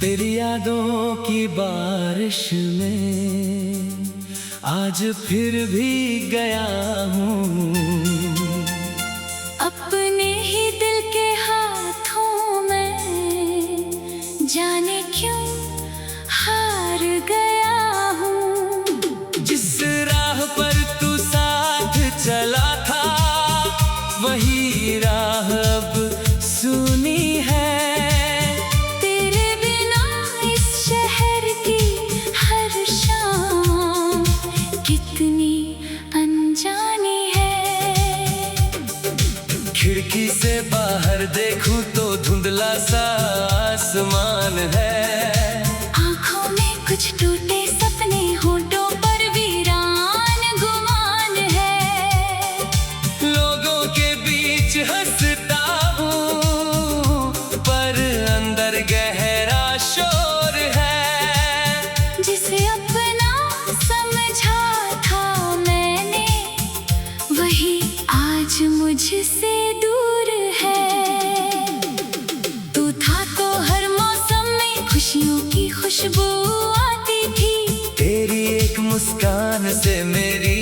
तेरी यादों की बारिश में आज फिर भी गया हूँ। अपने ही दिल के हाथों में जाने क्यों हार गया हूँ। जिस राह पर तू साथ चला था वही राह अब सुनी है। तेरे बिना इस शहर की हर शाम कितनी अनजानी है। खिड़की से बाहर देखूं तो धुंधला सा आसमान है। आँखों में कुछ टूटे सपने, होंठों पर वीरान गुमान है। लोगों के बीच हंसता हूँ पर अंदर गहरा शोर है। जिसे अपना समझा था मैंने वही आज मुझसे दूर है। तू था तो हर मौसम में खुशियों की खुशबू आती थी। तेरी एक मुस्कान से मेरी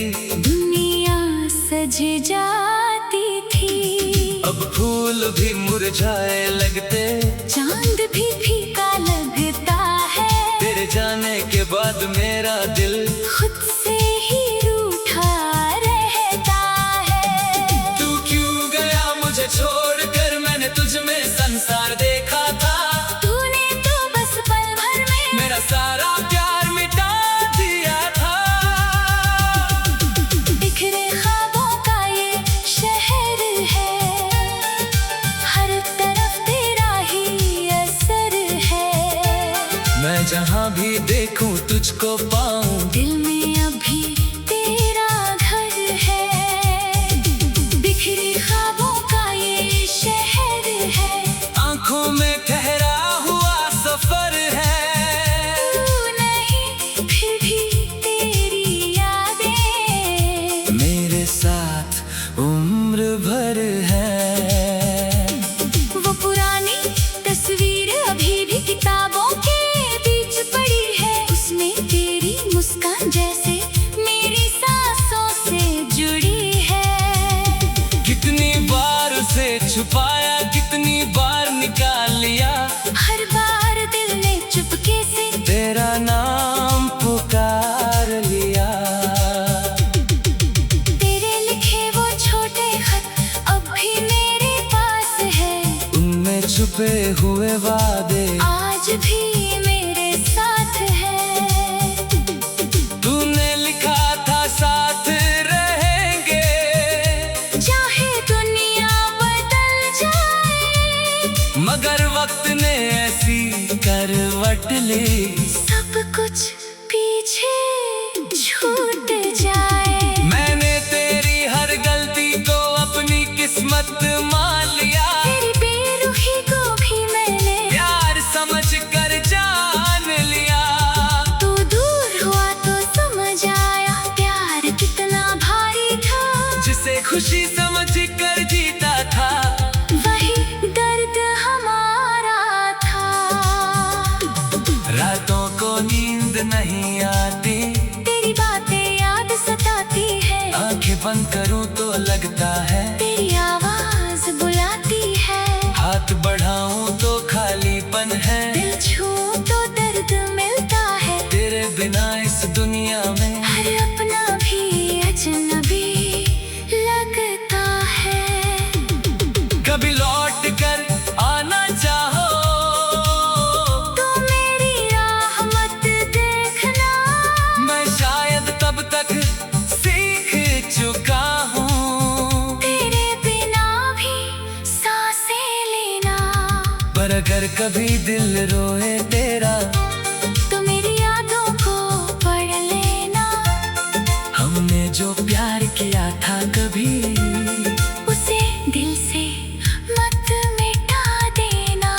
दुनिया सज जाती थी। अब फूल भी मुरझाए लगते, चांद भी फीका लगता है। तेरे जाने के बाद मेरा दिल खुद से ही रूठा रहता है। तू क्यों गया मुझे छोड़कर, मैंने तुझ में संसार देखा था। तूने तो बस पल भर में मेरा सारा प्यार मिटा दिया था। बिखरे ख्वाबों का ये शहर है, हर तरफ तेरा ही असर है। मैं जहाँ भी देखूं तुझको पाऊं, दिल में अभी तेरा घर है। बिखरे ख्वाबों का ये शहर है, आंखों में ठहरा हुआ सफर है। तू नहीं फिर भी तेरी यादें मेरे साथ उम्र भर है। वो पुरानी तस्वीर अभी भी किताबों के बीच पड़ी है। उसमें तेरी मुस्कान जैसे मेरी सांसों से जुड़ी है। कितनी बार उसे छुपाया, कितनी बार निकाल लिया, हर बार दिल ने चुपके से तेरा नाम पुकार लिया। तेरे लिखे वो छोटे खत अब भी मेरे पास है। उनमें छुपे हुए वादे आज भी मेरे साथ है। तूने लिखा था साथ रहेंगे, चाहे दुनिया बदल जाए, मगर वक्त ने ऐसी करवट ली, सब कुछ पीछे छूट जाए। मैंने तेरी हर गलती को अपनी किस्मत मान लिया। तेरी बेरुखी को भी मैंने प्यार समझ कर जान लिया। तू दूर हुआ तो समझ आया प्यार कितना भारी था। जिसे खुशी समझ कर जीता था, वही दर्द हमारा था। रातों को नींद नहीं आती, तेरी बातें याद सताती है। आंखें बंद करूं तो लगता है तेरी आवाज बुलाती है। हाथ बढ़ाऊं तो खालीपन है। दिल छूऊं तो दर्द मिलता है। तेरे बिना इस दुनिया में हर अपना भी अजनबी लगता है। कभी लौट कर आना चाहो तू मेरी राह मत देखना, मैं शायद तब तक सीख चुका हूँ। तेरे बिना भी सांसें लेना। पर अगर कभी दिल रोए तेरा, तो मेरी यादों को पढ़ लेना। हमने जो प्यार किया था कभी, उसे दिल से मत मिटा देना।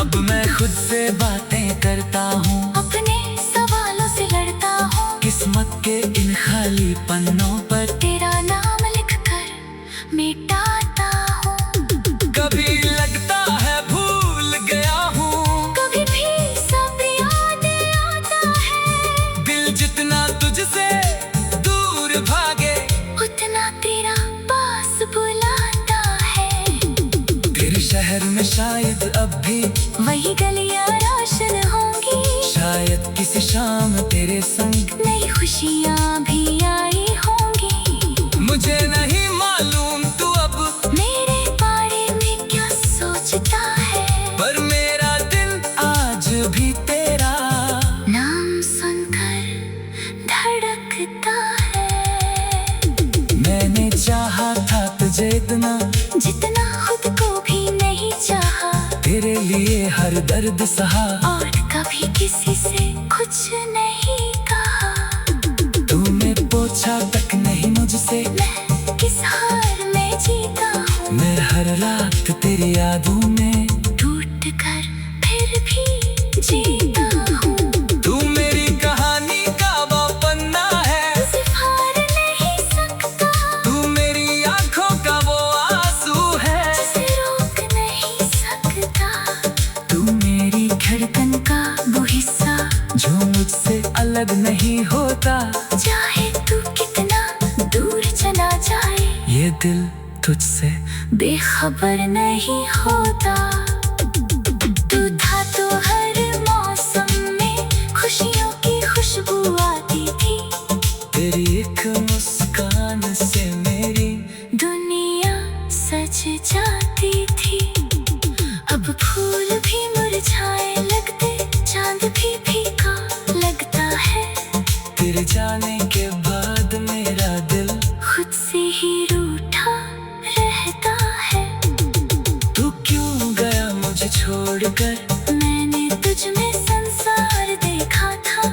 अब मैं खुद से बातें करता हूँ, अपने सवालों से लड़ता हूँ। किस्मत के इन खाली पन्नों पर तेरा नाम लिखकर मिटाता हूँ। कभी लगता है भूल गया हूँ, कभी भी शायद अब भी वही गलियां रोशन होंगी। शायद किसी शाम तेरे संग नई खुशियाँ भी आई होंगी। मुझे नहीं मालूम तू अब मेरे बारे में क्या सोचता है, पर मेरा दिल आज भी तेरा नाम सुनकर धड़कता है। मैंने चाहा था तुझे इतना जितना खुद को भी नहीं चाहा, तेरे लिए हर दर्द सहा। और कभी किसी से कुछ नहीं कहा। तूने पूछा तक नहीं मुझसे मैं किस हार में जीता हूँ, मैं हर रात तेरी यादों में टूट कर फिर भी जीता हूँ। तू मेरी कहानी का वो पन्ना है, सिर्फ हार नहीं सकता, तू मेरी आंखों का वो आंसू है, जिसे रोक नहीं सकता। तू मेरी धड़कन का वो हिस्सा, जो मुझसे अलग नहीं होता। चाहे तू कितना दूर चला जाए, ये दिल तुझसे बेखबर नहीं होता। तू था तो हर मौसम में खुशियों की खुशबू आती थी। तेरी एक मुस्कान से मेरी दुनिया सज जाती थी। अब फूल भी मुरझाए लगते, चांद भी फीका लगता है। तेरे जाने के बाद मेरा दिल खुद से ही रूठा रहता है। तू क्यों गया मुझे छोड़कर, मैंने तुझ में संसार देखा था।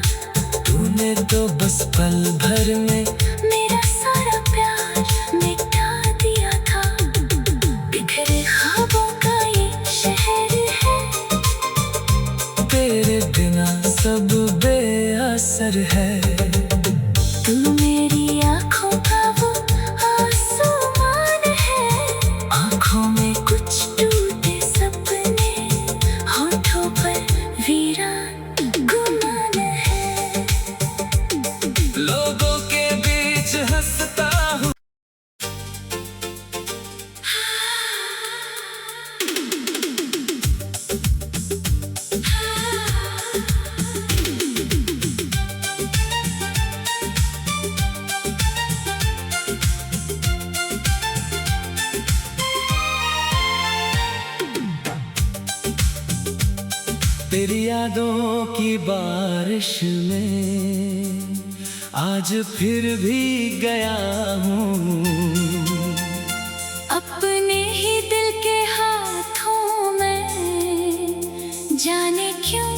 तूने तो बस पल भर में मेरा सारा प्यार मिटा दिया था। बिखरे ख्वाबों का ये शहर है, तेरे बिना सब बेअसर है। तू मेरी आँखों का वो आसमान है। आँखों में कुछ टूटे सपने, होठों पर वीरान गुमान है। लोगों के बीच हंसता हूँ, तेरी यादों की बारिश में आज फिर भी गया हूँ। अपने ही दिल के हाथों में जाने क्यों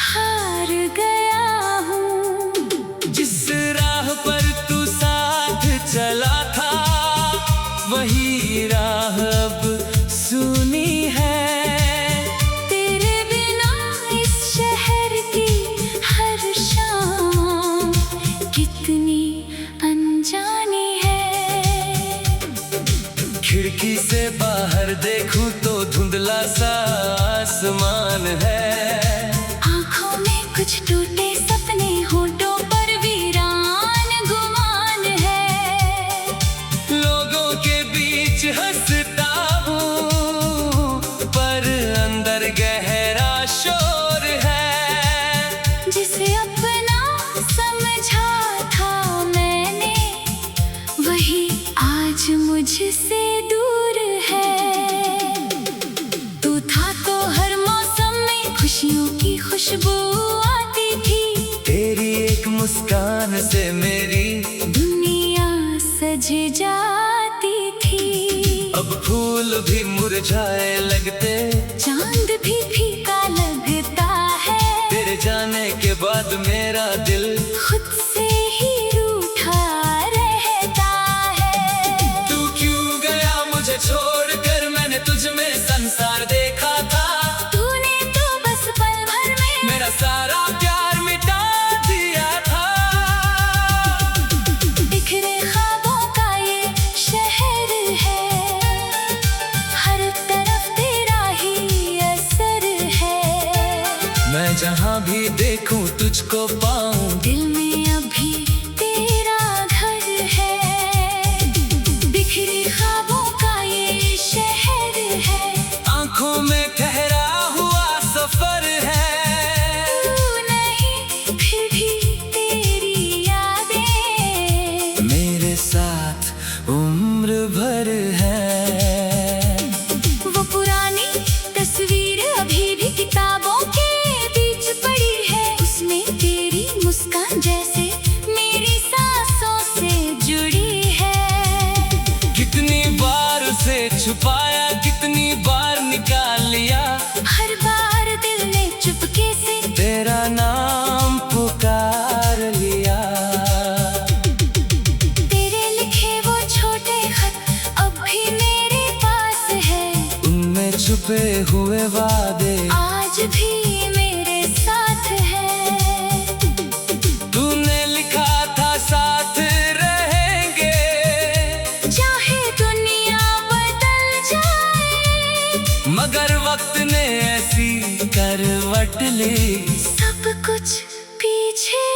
हार गया हूँ। जिस राह पर तू साथ चला था, वही राह अब सुनी है। तेरे बिना इस शहर की हर शाम कितनी अनजानी है। खिड़की से बाहर देखूं तो धुंधला सा आसमान है। आँखों में कुछ टूटे सपने, होठों पर वीरान गुमान है। लोगों के बीच हंसता हूँ, पर अंदर गहरा शोर है। जिसे अपना समझा था मैंने, वही आज मुझसे दूर है। तू था तो हर मौसम में खुशियों की खुशबू आती थी। तेरी एक मुस्कान से मेरी दुनिया सज जाती थी। अब फूल भी मुरझाए लगते, चांद भी फीका लगता है। तेरे जाने के बाद मेरा दिल खुद से ही रूठा रहता है। तू क्यों गया मुझे छोड़कर, मैंने तुझ में संसार देखा था। तूने तो बस पल भर में मेरा सारा प्यार मिटा दिया था। बिखरे ख्वाबों का ये शहर है, हर तरफ तेरा ही असर है। मैं जहाँ भी देखूं तुझको पाऊं, दिल में अभी तेरा घर है। बिखरे ख्वाबों का ये शहर है, आंखों उम्र भर है। वो पुरानी तस्वीर अभी भी किताबों के बीच पड़ी है, उसमें तेरी मुस्कान जैसे मेरी सांसों से जुड़ी है। कितनी बार उसे छुपाया, कितनी बार निकाल लिया, हर बार दिल ने चुपके से तेरा नाम पुकार लिया। तेरे लिखे वो छोटे खत अब भी मेरे पास है, उनमें छुपे हुए वादे आज भी मेरे साथ है। तूने लिखा था साथ रहेंगे, चाहे दुनिया बदल जाए, मगर वक्त ने ऐसी करवट ली, सब कुछ पीछे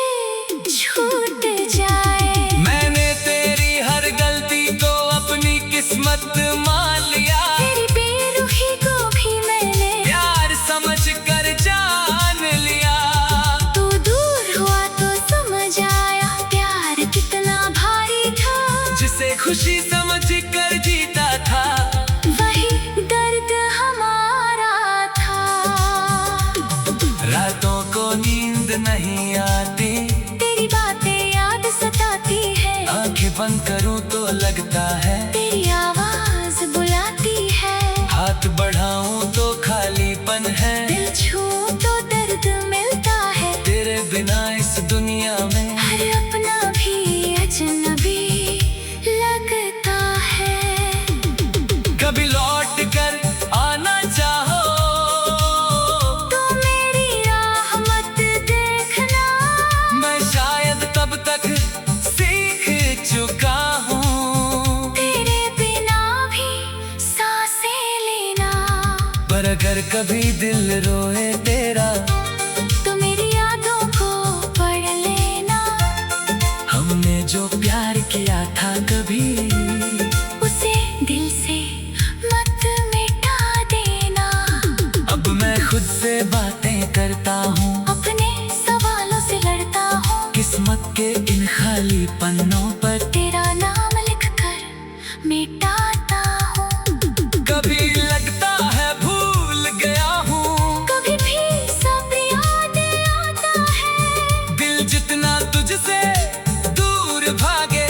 छूट जाए। मैंने तेरी हर गलती को अपनी किस्मत मान लिया, तेरी बेरुखी को भी मैंने प्यार समझ कर जान लिया। तू दूर हुआ तो समझ आया प्यार कितना भारी था, जिसे खुशी समझ कर जीता था, वही दर्द हमारा था। रातों को नींद नहीं आती, तेरी बातें याद सताती है, आंखें बंद करूं तो लगता है, तेरी आवाज बुलाती है, हाथ बढ़ाऊं तो खालीपन है, दिल छूऊं तो दर्द मिलता है। तेरे बिना इस दुनिया में हर अपना भी अजनबी लगता है। कभी लौट कर आना चाहो, तू मेरी राह मत देखना, मैं शायद तब तक सीख चुका हूँ, तेरे बिना भी सांसें लेना। पर अगर कभी दिल रोए तेरा, तो मेरी यादों को पढ़ लेना, हमने जो प्यार किया था कभी, उसे दिल से मत मिटा देना। अब मैं खुद से बातें करता हूँ, अपने सवालों से लड़ता हूँ, किस्मत के इन खाली पन्नों पर तेरा नाम लिखकर मिटाता हूँ। कभी लगता है भूल गया हूँ, कभी भी सब याद आता है, दिल जितना तुझसे दूर भागे,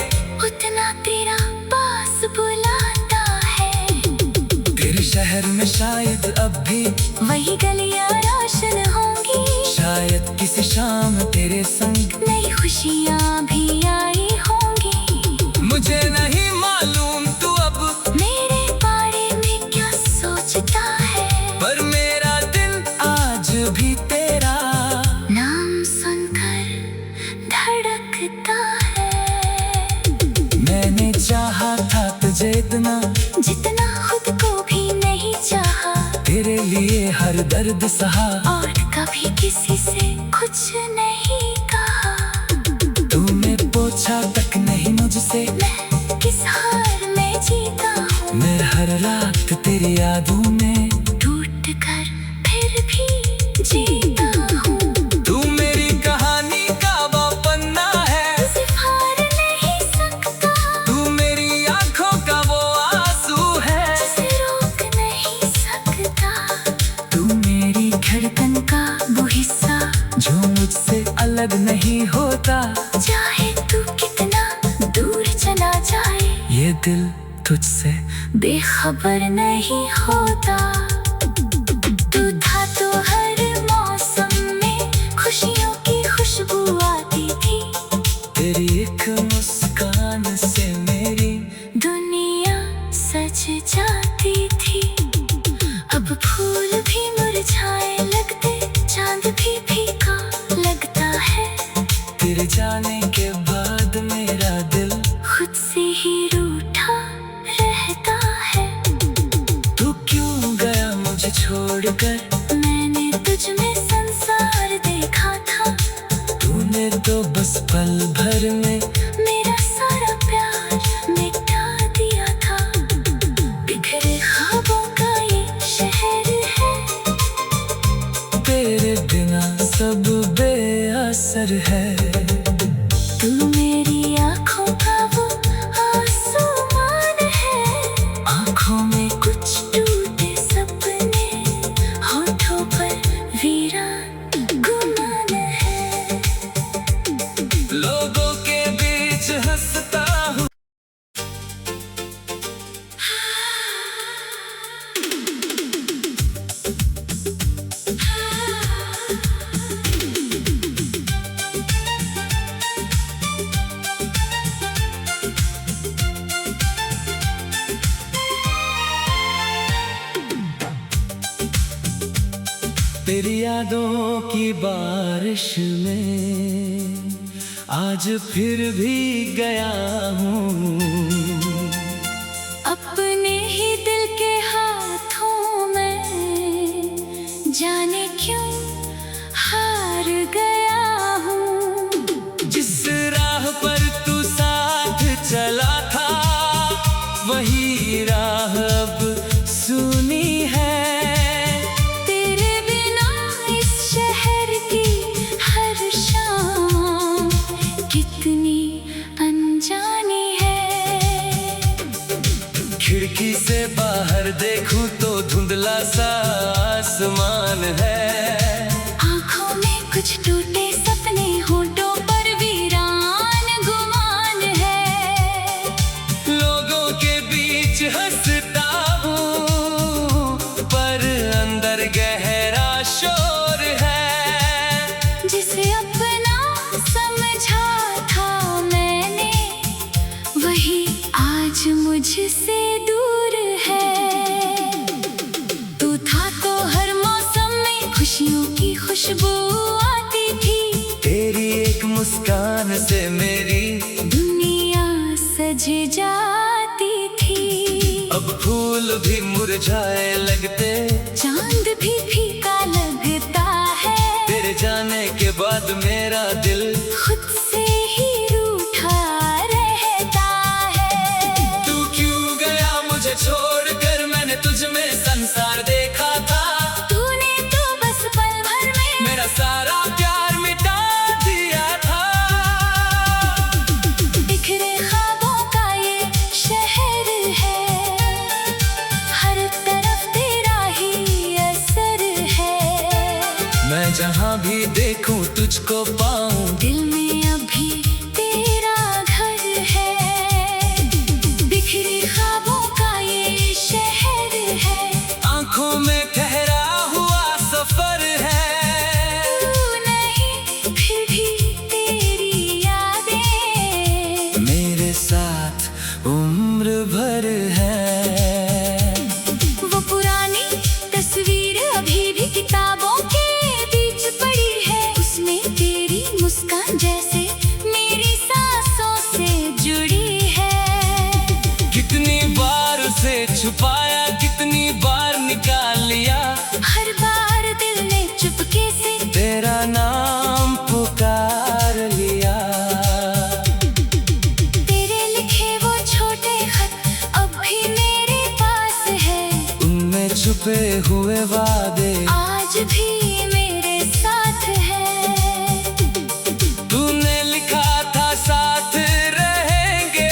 उतना तेरा पास बुलाता है। तेरे शहर में शायद अब भी वही गलियां रोशन होंगी, शायद किसी शाम तेरे संग नई खुशियाँ भी आई होंगी। मुझे नहीं मालूम तू अब मेरे बारे में क्या सोचता है, पर मेरा दिल आज भी तेरा नाम सुनकर धड़कता है। मैंने चाहा था तुझे इतना, जितना खुद को भी नहीं चाहा, तेरे लिए हर दर्द सहा, और कभी किसी से कुछ नहीं कहा। तूने पूछा तक नहीं मुझसे, मैं किस हार में जीता हूँ, मैं हर रात तेरी यादों में टूट कर फिर भी जीता हूँ। तू मेरी कहानी का वो पन्ना है, तुझे फाड़ नहीं सकता, तू मेरी आंखों का वो आंसू है, जिसे रोक नहीं सकता, तू मेरी धड़कन का वो हिस्सा, जो मुझसे अलग नहीं होता, चाहे तू कितना दूर चला जाए, ये दिल तुझसे बेखबर नहीं होता। तू था तो हर मौसम में खुशियों की खुशबू आती थी, तेरी एक मुस्कान से मेरी दुनिया सज जाती थी। अब फूल भी मुरझाए लगते, चांद भी फीका लगता है, तेरे जाने के बाद मेरा दिल खुद से ही रूठा रहता है। तू क्यों गया मुझे छोड़कर, मैंने तुझ में संसार देखा था, तूने तो बस पल भर में मेरा सारा प्यार मिटा दिया था। बिखरे ख्वाबों का ये शहर है, तेरे बिना सब बेअसर है। तू मेरी आँखों का वो आंसू तेरी यादों की बारिश में आज फिर भी गया हूँ। अपने ही दिल के हाथों में जाने क्यों हार गया हूँ। जिस राह पर तू साथ चला था वही राह अब सुनी है। तेरे बिना इस शहर की हर शाम कितनी अनजानी है। खिड़की से बाहर देखूं तो धुंधला सा आसमान है। आँखों में कुछ टूटे सपने, होठों पर वीरान गुमान है। लोगों के बीच हंसता हूँ पर अंदर गहरा शोर है। जिसे अपना समझा था मैंने वही आज मुझसे दूर है। तू था तो हर मौसम में खुशियों की खुशबू आती थी। तेरी एक मुस्कान से मेरी दुनिया सज जाती थी। अब फूल भी मुरझाए लगते, चांद भी फीका लगता है। तेरे जाने के बाद मेरा दिल खुद से ही रूठा रहता है। तू क्यों गया मुझे छोड़कर, मैंने तुझ में संसार देखा था। तूने तो बस पल भर में मेरा सारा प्यार मिटा दिया था। बिखरे ख्वाबों का ये शहर है, हर तरफ तेरा ही असर है। मैं जहाँ भी देखूं तुझको पाऊं, दिल में अभी तेरा घर है। बिखरे ख्वाबों का ये शहर है, आंखों में ठहरा हुआ सफर है। तू नहीं फिर भी तेरी यादें मेरे साथ उम्र भर है। वो पुरानी तस्वीर अभी भी किताबों के बीच पड़ी है। उसमें तेरी मुस्कान जैसे मेरी सांसों से जुड़ी है। कितनी बार उसे छुपाया, कितनी बार निकाल लिया, हर बार दिल ने चुपके से तेरा नाम पुकार लिया। तेरे लिखे वो छोटे खत अब भी मेरे पास है। उनमें छुपे हुए वादे आज भी मेरे साथ है। तूने लिखा था साथ रहेंगे,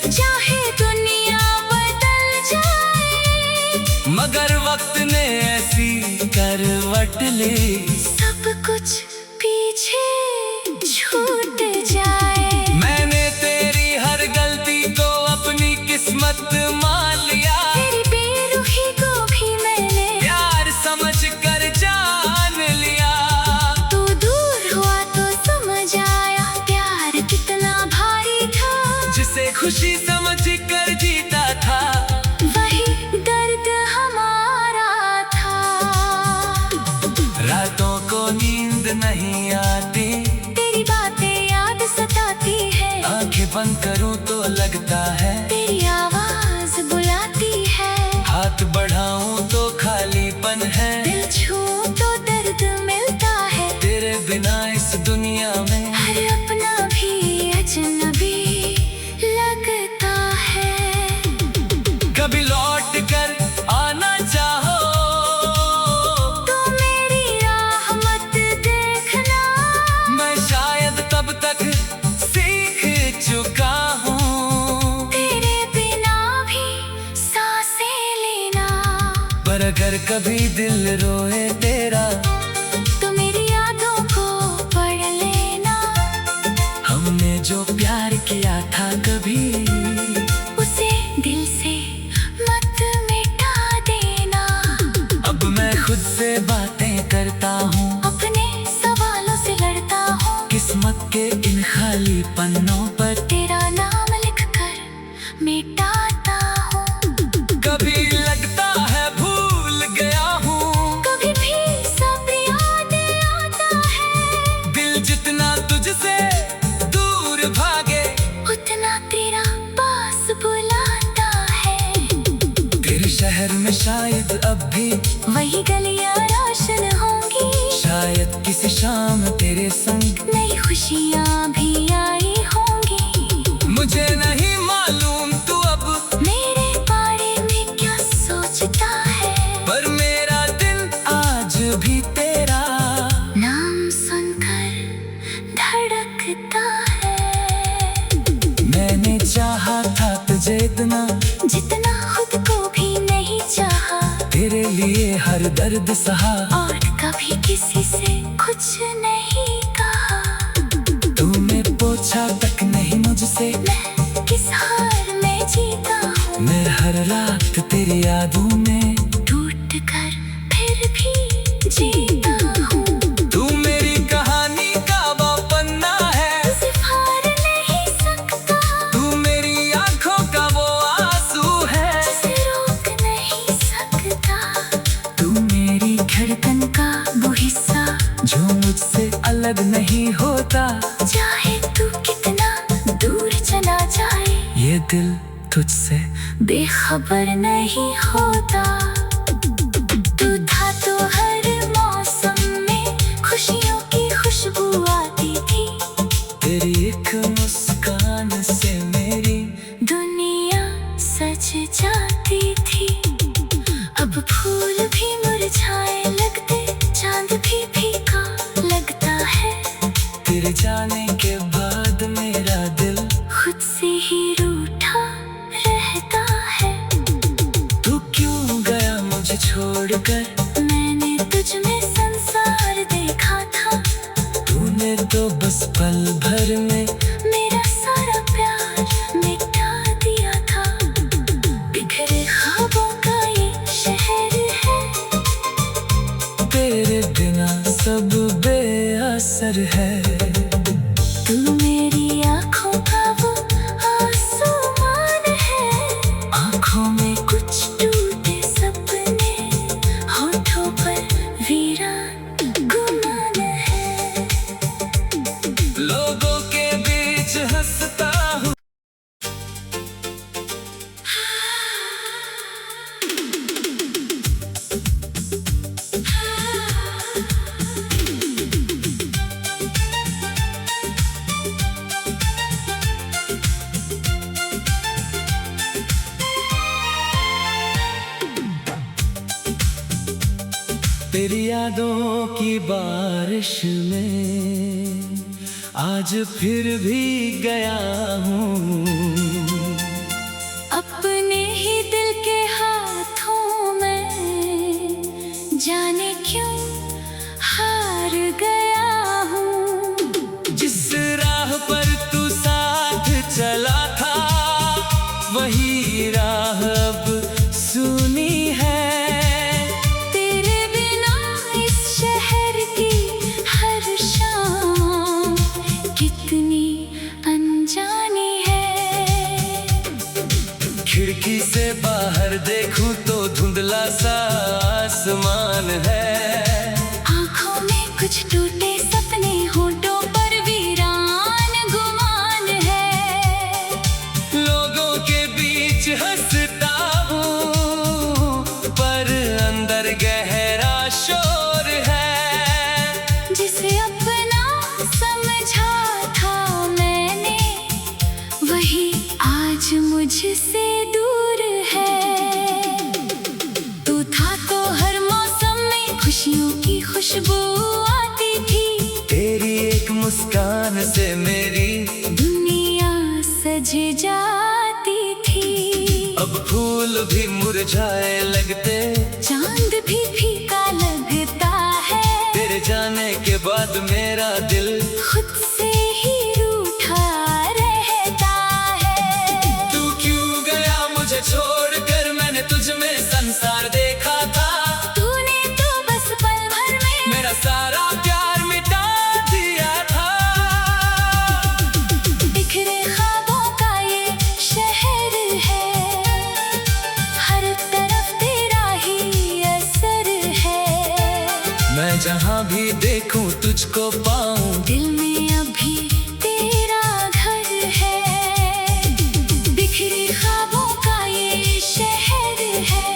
चाहे दुनिया बदल जाए, मगर वक्त ने ऐसी करवट ली, सब कुछ पीछे छूट जाए। मैंने तेरी हर गलती को अपनी किस्मत मान लिया। तेरी बेरुखी को भी मैंने प्यार समझ कर जान लिया। तू दूर हुआ तो समझ आया प्यार कितना भारी था। जिसे खुशी समझ कर जीता था, वही दर्द हमारा था। रातों को नींद नहीं आती, तेरी बातें याद सताती है। आंखें बंद करूं तो लगता है तेरी आवाज बुलाती है। हाथ बढ़ाऊं तो खालीपन है। दिल छू तो दर्द मिलता है। तेरे बिना इस दुनिया में हर अपना भी अजनबी लगता है। कभी लौट कर आना चाहो तो मेरी राह मत देखना। मैं शायद तब तक सीख चुका हूँ। तेरे बिना भी सांसें लेना। पर अगर कभी दिल रोए तेरा, तो मेरी यादों को पढ़ लेना। हमने जो प्यार किया था कभी, उसे दिल से मत मिटा देना। अब मैं खुद से बातें करता हूँ, अपने सवालों से लड़ता हूँ। किस्मत के इन खाली पन्नों पर तेरा नाम लिख कर मिटाता हूँ। कभी लगता है भूल गया हूँ, कभी भी शहर में शायद अब भी वही गलियां रोशन होंगी। शायद किसी शाम तेरे संग नई खुशियाँ भी आई होंगी। मुझे नहीं मालूम तू अब मेरे बारे में क्या सोचता है, पर मेरा दिल आज भी तेरा नाम सुनकर धड़कता है। मैंने चाहा था तुझे इतना जितना खुद को भी नहीं चाहा, तेरे लिए हर दर्द सहा और कभी किसी से कुछ नहीं कहा। तूने पूछा तक नहीं मुझसे मैं किस हार में जीता हूँ, मैं हर रात तेरी यादों में टूट कर फिर भी जीता हूँ। तू मेरी कहानी का वो पन्ना है, सिर्फ हार नहीं सकता, तू मेरी आंखों का वो आंसू है, जिसे रोक नहीं सकता। तू मेरी धड़कन का वो हिस्सा, जो मुझसे अलग नहीं होता। चाहे तू कितना दूर चला जाए, ये दिल तुझसे बेखबर नहीं होता। तू था तो हर मौसम में खुशियों की खुशबू आती थी। तेरी एक मुस्कान से मेरी दुनिया सज जाती थी। अब फूल भी मुरझाए लगते, चांद भी फीका लगता है। तेरे जाने के बाद मेरा दिल खुद से ही रूठा रहता है। तू क्यों गया मुझे छोड़कर, मैंने तुझ में संसार देखा था। तूने तो बस पल भर में मेरा सारा प्यार मिटा दिया था। बिखरे ख्वाबों का ये शहर है, तेरे बिना सब बेअसर है। तू मेरी आँखों का वो आसमान है। आँखों में कुछ टूटे सपने, होठों पर वीरान गुमान है। लोगों के बीच हंसता हूँ, तेरी यादों की बारिश में आज फिर भी गया हूँ। अपने ही दिल के हाथों में जाने क्यों हार गया हूँ। जिस राह पर तू साथ चला था, वही राह अब सुनी है। तेरे बिना इस शहर की हर शाम कितनी अनजानी है। खिड़की से बाहर देखूं तो धुंधला सा आसमान है। आँखों में कुछ टूटे सपने, होठों पर वीरान गुमान है। लोगों के बीच हंसता हूँ, पर अंदर गहरा शोर है। जिसे अपना समझा था मैंने, वही आज मुझसे दूर है। तू था तो हर मौसम में खुशियों की खुशबू आती थी। तेरी एक मुस्कान से मेरी दुनिया सज जाती थी। अब फूल भी मुरझाए लगते, चांद भी फीका लगता है। तेरे जाने के बाद मेरा दिल खुद से ही रूठा रहता है। तू क्यों गया मुझे छोड़कर, मैंने तुझ में संसार देखा था। तूने तो बस पल भर में मेरा सारा प्यार मिटा दिया था। बिखरे ख्वाबों का ये शहर है, हर तरफ तेरा ही असर है। मैं जहाँ भी देखूं तुझको पाऊं, दिल में अभी तेरा घर है। बिखरे ख्वाबों का ये शहर है,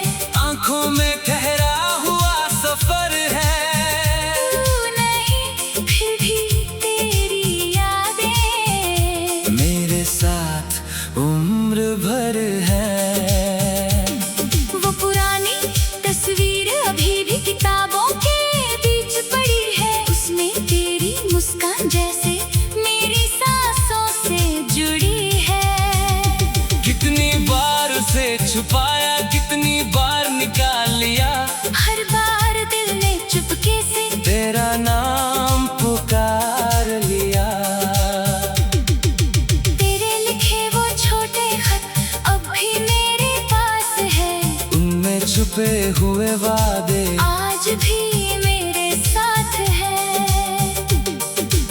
छुपाया, कितनी बार निकाल लिया। हर बार दिल ने चुपके से तेरा नाम पुकार लिया। तेरे लिखे वो छोटे खत अब भी मेरे पास है। उनमें छुपे हुए वादे आज भी मेरे साथ है।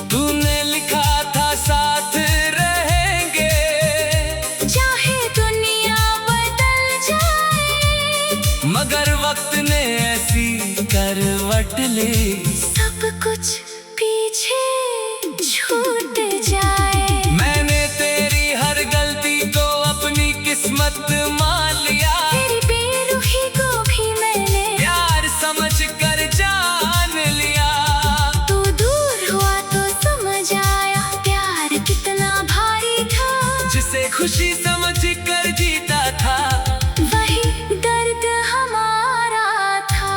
तूने लिखा था साथ रहेंगे, चाहे दुनिया बदल जाए, मगर वक्त ने ऐसी करवट ली, सब कुछ पीछे छूट जाए। मैंने तेरी हर गलती को अपनी किस्मत मान लिया। तेरी बेरुखी को भी मैंने प्यार समझ कर जान लिया। तू दूर हुआ तो समझ आया प्यार कितना भारी था। जिसे खुशी समझ कर जीता था, वही दर्द हमारा था।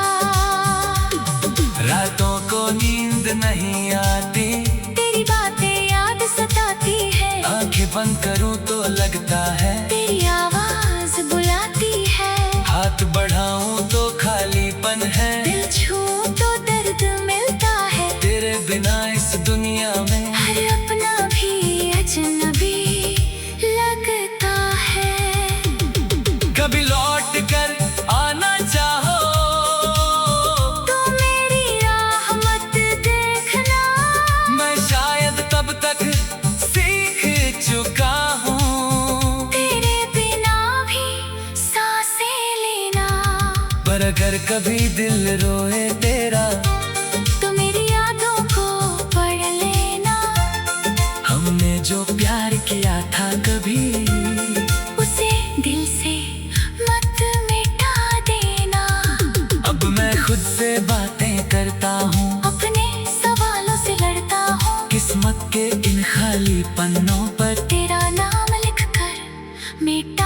रातों को नींद नहीं आती, तेरी बातें याद सताती है। आंखें बंद करूं तो लगता है तेरी आवाज बुलाती है। हाथ बढ़ाऊं तो खालीपन है। दिल छूऊं तो दर्द मिलता है। तेरे बिना इस दुनिया में हर अपना भी अजनबी लगता है। कभी लौट कर आना चाहो तो मेरी राह मत देखना। मैं शायद तब तक सीख चुका हूँ। तेरे बिना भी सांसें लेना। पर अगर कभी दिल रोए तेरा, तो मेरी यादों को पढ़ लेना। हमने जो प्यार किया था कभी, उसे दिल से मत मिटा देना। अब मैं खुद से बातें करता हूँ, अपने सवालों से लड़ता हूँ। किस्मत के इन खाली पन्नों पर तेरा नाम लिखकर मिटा